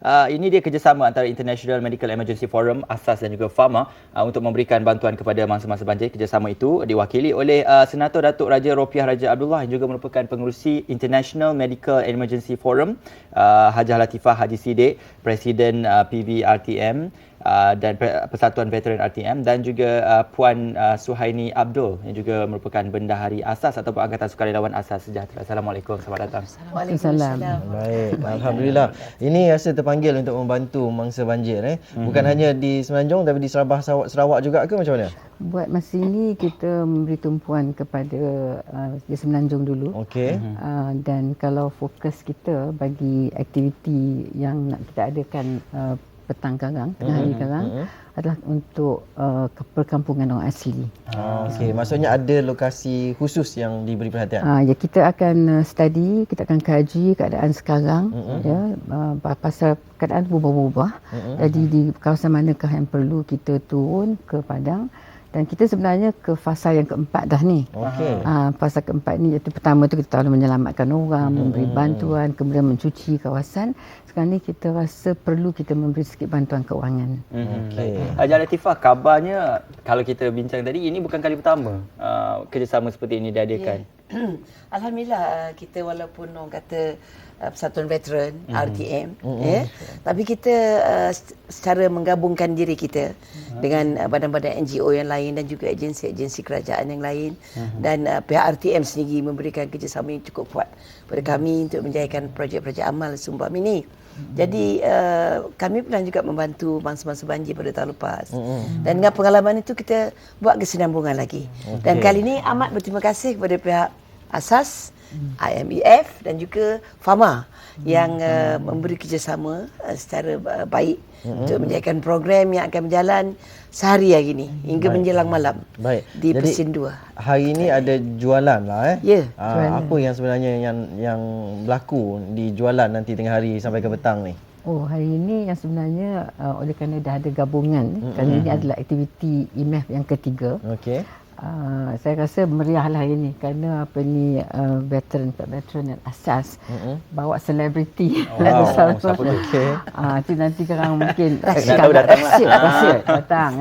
Ini dia kerjasama antara International Medical Emergency Forum, ASAS dan juga Pharma untuk memberikan bantuan kepada mangsa-mangsa banjir. Kerjasama itu diwakili oleh Senator Datuk Raja Ropiah Raja Abdullah yang juga merupakan pengerusi International Medical Emergency Forum, Hajah Latifah Haji Sidik, Presiden PVRTM, dan Persatuan Veteran RTM, dan juga Puan Suhaini Abdul yang juga merupakan Bendahari ASAS ataupun Angkatan Sukarelawan ASAS Sejahtera. Assalamualaikum, selamat datang. Waalaikumsalam. Baik, alhamdulillah. Ini rasa terpanggil untuk membantu mangsa banjir Bukan hanya di Semenanjung tapi di Sabah, Sarawak juga ke macam mana? Buat masa ini kita memberi tumpuan kepada di Semenanjung dulu. Okey. Dan kalau fokus kita bagi aktiviti yang nak kita adakan petang karang, tengah hari karang adalah untuk perkampungan orang asli. Okey, maksudnya ada lokasi khusus yang diberi perhatian. Ya, kita akan study, kita akan kaji keadaan sekarang pasal keadaan berubah-ubah. Jadi di kawasan manakah yang perlu kita turun ke padang. Dan kita sebenarnya ke fasa yang keempat dah ni. Okey. Fasa keempat ni, iaitu pertama tu kita tahu menyelamatkan orang, memberi bantuan, kemudian mencuci kawasan. Sekarang ni kita rasa perlu kita memberi sikit bantuan keuangan. Okey. Hajah Latifah, kabarnya kalau kita bincang tadi, ini bukan kali pertama kerjasama seperti ini diadakan. Alhamdulillah, kita walaupun orang kata Persatuan Veteran RTM, tapi kita secara menggabungkan diri kita dengan badan-badan NGO yang lain dan juga agensi-agensi kerajaan yang lain, dan pihak RTM sendiri memberikan kerjasama yang cukup kuat pada kami untuk menjayakan projek-projek amal Sumbam ini. Jadi kami pernah juga membantu mangsa-mangsa banjir pada tahun lepas. Dan dengan pengalaman itu kita buat kesinambungan lagi. Dan kali ini amat berterima kasih kepada pihak ASAS, IMEF dan juga Pharma yang memberi kerjasama secara baik untuk menjayakan program yang akan berjalan sehari hari ini hingga menjelang malam. Baik. Di Jadi, Presin 2. Hari ini ada jualan lah Ya. Apa yang sebenarnya yang berlaku di jualan nanti tengah hari sampai ke petang ni? Oh, hari ini yang sebenarnya oleh kerana dah ada gabungan, kerana ini adalah aktiviti IMEF yang ketiga. Okey. Saya rasa meriahlah hari ini kerana veteran dan ASAS bawa selebriti. Siapa tu? Okey. Itu nanti korang mungkin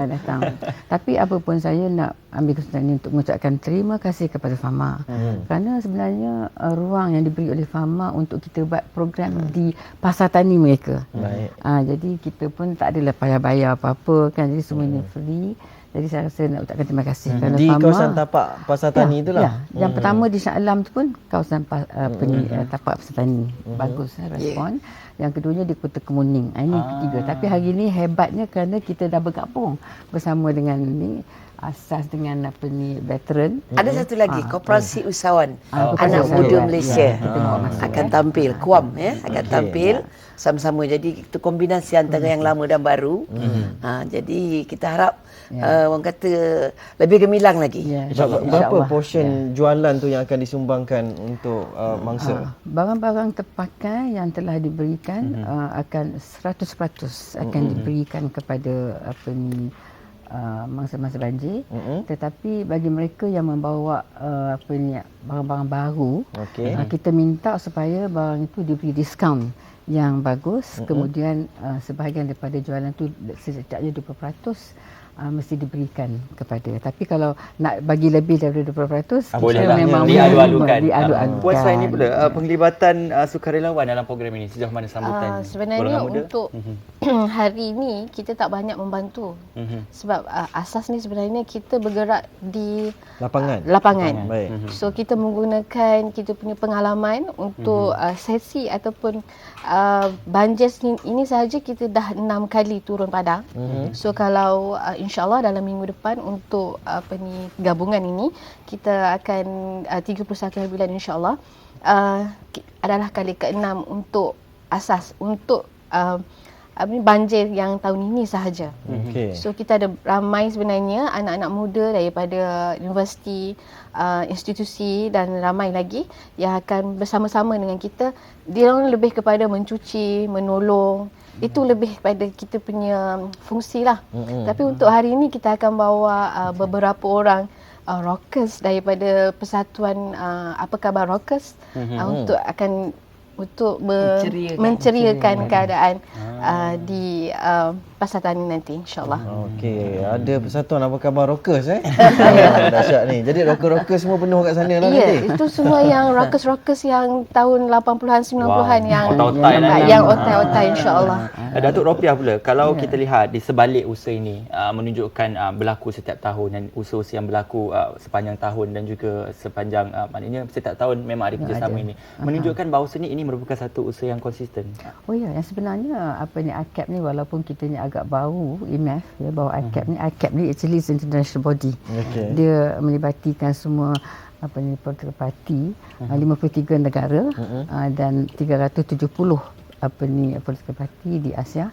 datang. Tapi apa pun saya nak ambil kesempatan ini untuk mengucapkan terima kasih kepada Pharma. Kerana sebenarnya ruang yang diberi oleh Pharma untuk kita buat program di pasar tani mereka. Baik. Jadi kita pun tak adalah payah bayar apa-apa kan, jadi semuanya free. Jadi saya rasa nak ucapkan terima kasih kerana Di Pharma, kawasan tapak pasar tani itulah. Yang pertama di Shah Alam tu pun kawasan tapak pasar tani. Bagus respon. Yang keduanya di Kota Kemuning. Ini ketiga. Tapi hari ini hebatnya kerana kita dah bergabung bersama dengan ni ASAS dengan veteran. Ada satu lagi, Koperasi Usahawan Anak Koperasi Muda Usahawan, Malaysia ya. akan tampil, KUAM akan tampil sama-sama. Jadi itu kombinasi antara yang lama dan baru. Jadi kita harap orang kata lebih gemilang lagi. Berapa portion jualan tu yang akan disumbangkan untuk mangsa? Barang-barang terpakai yang telah diberikan akan 100% akan diberikan kepada mangsa-mangsa banjir. Tetapi bagi mereka yang membawa barang-barang baru, kita minta supaya barang itu diberi diskaun yang bagus. Kemudian sebahagian daripada jualan itu setidaknya 20% mesti diberikan kepada. Tapi kalau nak bagi lebih daripada 20%, bolehlah, memang diadu-adukan. Diadu-adukan. Puan Suhaini pula, penglibatan sukarelawan dalam program ini sejauh mana sambutannya? Sebenarnya untuk hari ini kita tak banyak membantu. Sebab asas ni sebenarnya kita bergerak di lapangan. Baik. So kita menggunakan kita punya pengalaman untuk sesi ataupun banjir ini sahaja kita dah 6 kali turun padang. So kalau insyaAllah dalam minggu depan untuk gabungan ini kita akan 31 hari bulan insyaAllah adalah kali ke-6 untuk asas untuk banjir yang tahun ini sahaja. So kita ada ramai sebenarnya anak-anak muda daripada universiti, institusi dan ramai lagi yang akan bersama-sama dengan kita. Dia orang lebih kepada mencuci, menolong. Itu lebih kepada kita punya fungsi lah. Tapi untuk hari ini kita akan bawa beberapa orang rockers daripada Persatuan Apa Khabar Rockers untuk menceriakan keadaan di Pasar Tani nanti insya-Allah. Okey, ada persatuan apa khabar rockers dahsyat ni. Jadi rocker-rocker semua penuh kat sana lah nanti. Ya, itu semua yang rockers yang tahun 80-an 90-an yang otai-otai insya-Allah. Datuk Ropiah pula, kalau kita lihat di sebalik usaha ini menunjukkan berlaku setiap tahun dan usaha-usaha yang berlaku sepanjang tahun dan juga sepanjang maknanya setiap tahun memang ada kerjasama ini. Menunjukkan bahawa ini merupakan satu usaha yang konsisten. Oh ya, yang sebenarnya ACAP ni walaupun kita ni agak baru IMF ya, bahawa ACAP ni actually is international body. Dia melibatkan semua political party 53 negara dan 370 political party di Asia.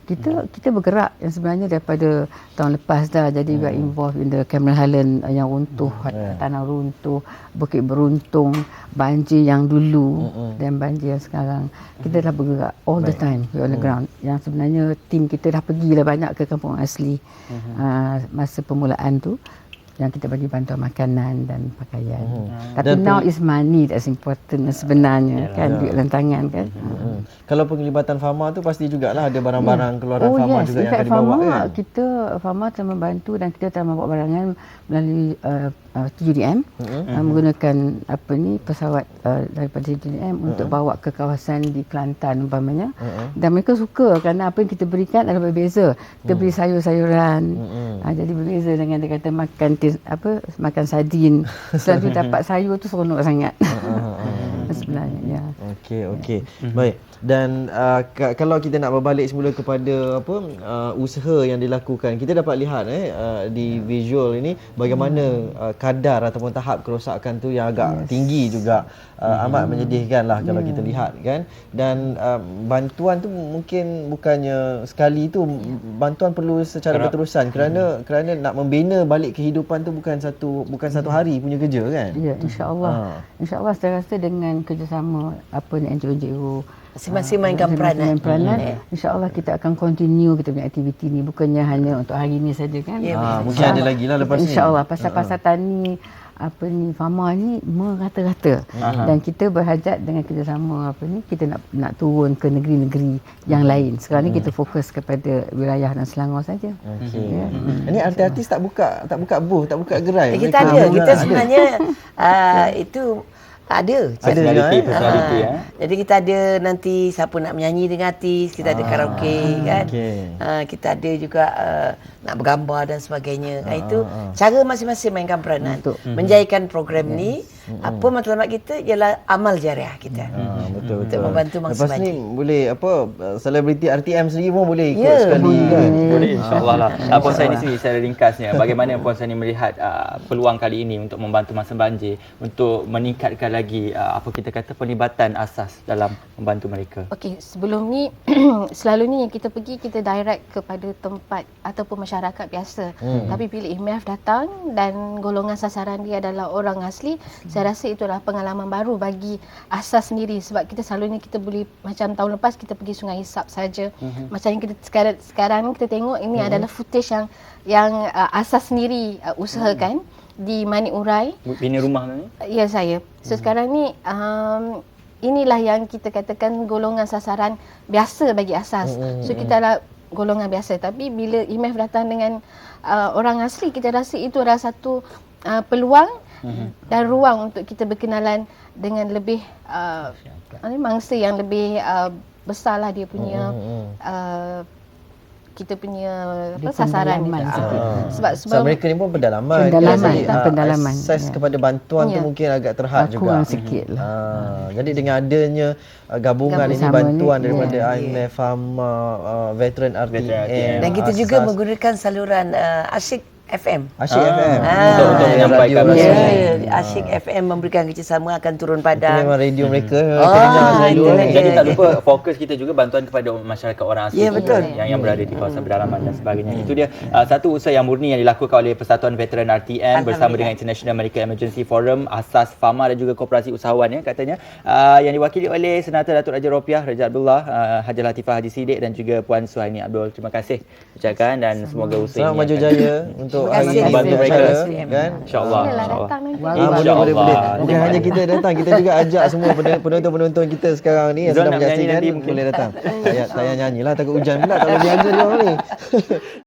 Kita bergerak yang sebenarnya daripada tahun lepas dah. Jadi we are involved in the Cameron Highland yang runtuh, tanah runtuh, Bukit Beruntung, banjir yang dulu dan banjir yang sekarang. Kita dah bergerak all the time on the ground. Yang sebenarnya tim kita dah pergilah banyak ke kampung asli masa permulaan tu, yang kita bagi bantuan makanan dan pakaian. Tapi now is money that's important sebenarnya. Kan, duit dalam tangan kan. Kalau penglibatan Fama tu pasti jugalah ada barang-barang keluaran Fama juga yang akan dibawa Fama, kan. Kita Fama telah membantu dan kita telah membawa barangan melalui TUDM menggunakan pesawat daripada TUDM untuk bawa ke kawasan di Kelantan umpamanya. Dan mereka suka kerana apa yang kita berikan adalah berbeza. Kita beri sayur-sayuran. Jadi berbeza dengan dia kata makan sardin. Selalu dapat sayur tu seronok sangat. Sebenarnya ya. Okey. Baik. Dan kalau kita nak berbalik semula kepada usaha yang dilakukan, kita dapat lihat di visual ini bagaimana kadar ataupun tahap kerosakan tu yang agak tinggi juga. Amat menyedihkan lah kalau kita lihat kan. Dan bantuan tu mungkin bukannya sekali tu, bantuan perlu secara berterusan kerana nak membina balik kehidupan tu bukan satu hari punya kerja kan. Ya, insya-Allah. Insya-Allah saya rasa dengan kerjasama NGO masing-masing mainkan peranan. InsyaAllah kita akan continue kita punya aktiviti ni, bukannya hanya untuk hari ni saja kan. Mungkin ada lagi lah lepas ni. InsyaAllah pasal tani Fama ni merata-rata. Dan kita berhajat dengan kerjasama kita nak turun ke negeri-negeri yang lain. Sekarang ni kita fokus kepada wilayah dan Selangor saja. Ini artis tak buka booth, tak buka gerai. Kita ada. Kita sebenarnya itu ada personality. Jadi kita ada nanti siapa nak menyanyi dengan artis, kita ada karaoke kan. Kita ada juga nak bergambar dan sebagainya. Itu cara masing-masing mainkan peranan menjayakan program ni. Apa matlamat kita ialah amal jariah kita. Betul. Untuk membantu mangsa Lepas ni banjir. boleh selebriti RTM sendiri pun boleh ikut sekali kan. Boleh insya-Allah lah. Puan Saini sendiri secara ringkasnya, bagaimana Puan Saini melihat peluang kali ini untuk membantu mangsa banjir, untuk meningkatkan lagi kita kata pelibatan asas dalam membantu mereka? Okey, sebelum ni selalunya yang kita pergi, kita direct kepada tempat ataupun masyarakat biasa. Tapi bila IMF datang dan golongan sasaran dia adalah orang asli, saya rasa itu adalah pengalaman baru bagi asas sendiri. Sebab kita selalunya kita boleh, macam tahun lepas kita pergi Sungai Hisap saja. Macam yang kita sekarang kita tengok ini adalah footage yang asas sendiri usahakan di Manik Urai. Bina rumah ni? Ya, saya. So sekarang ni inilah yang kita katakan golongan sasaran biasa bagi asas. So kita adalah golongan biasa. Tapi bila IMF datang dengan orang asli, kita rasa itu adalah satu peluang dan ruang untuk kita berkenalan dengan lebih mangsa yang lebih besarlah dia punya kita punya sasaran sebab mereka ni pun pendalaman. Akses kepada bantuan tu mungkin agak terhad juga. Kurang sikit lah. Jadi dengan adanya gabungan ini bantuan daripada IMF, Fama, Veteran RTM, dan kita juga menggunakan saluran Asyik FM. Asyik FM. Untuk menyampaikan Asyik FM memberikan kerjasama akan turun padang. Itu memang radio mereka. Jadi tak lupa fokus kita juga bantuan kepada masyarakat orang asli yang berada di kawasan pedalaman dan sebagainya. Itu dia satu usaha yang murni yang dilakukan oleh Persatuan Veteran RTM bersama dengan International Medical Emergency Forum, Asas, Fama dan juga Koperasi Usahawan katanya yang diwakili oleh Senator Datuk Raja Ropiah Raja Abdullah, Haji Latifah Haji Siddiq dan juga Puan Suhaini Abdul. Terima kasih ucapkan dan semoga usaha ini selamat maju jaya untuk untuk Terima hari kasih. ini Bantu untuk mereka. acara, SDM. kan? InsyaAllah. Bolehlah InsyaAllah. datang nanti. Wah, Boleh, InsyaAllah. boleh. Bukan hanya kita datang, kita juga ajak semua penonton-penonton kita sekarang ni yang Zon sedang nak menyanyi menyaksikan nanti mungkin. boleh datang. Tak payah nyanyi lah, takut hujan pula kalau dia ajar dia orang ni.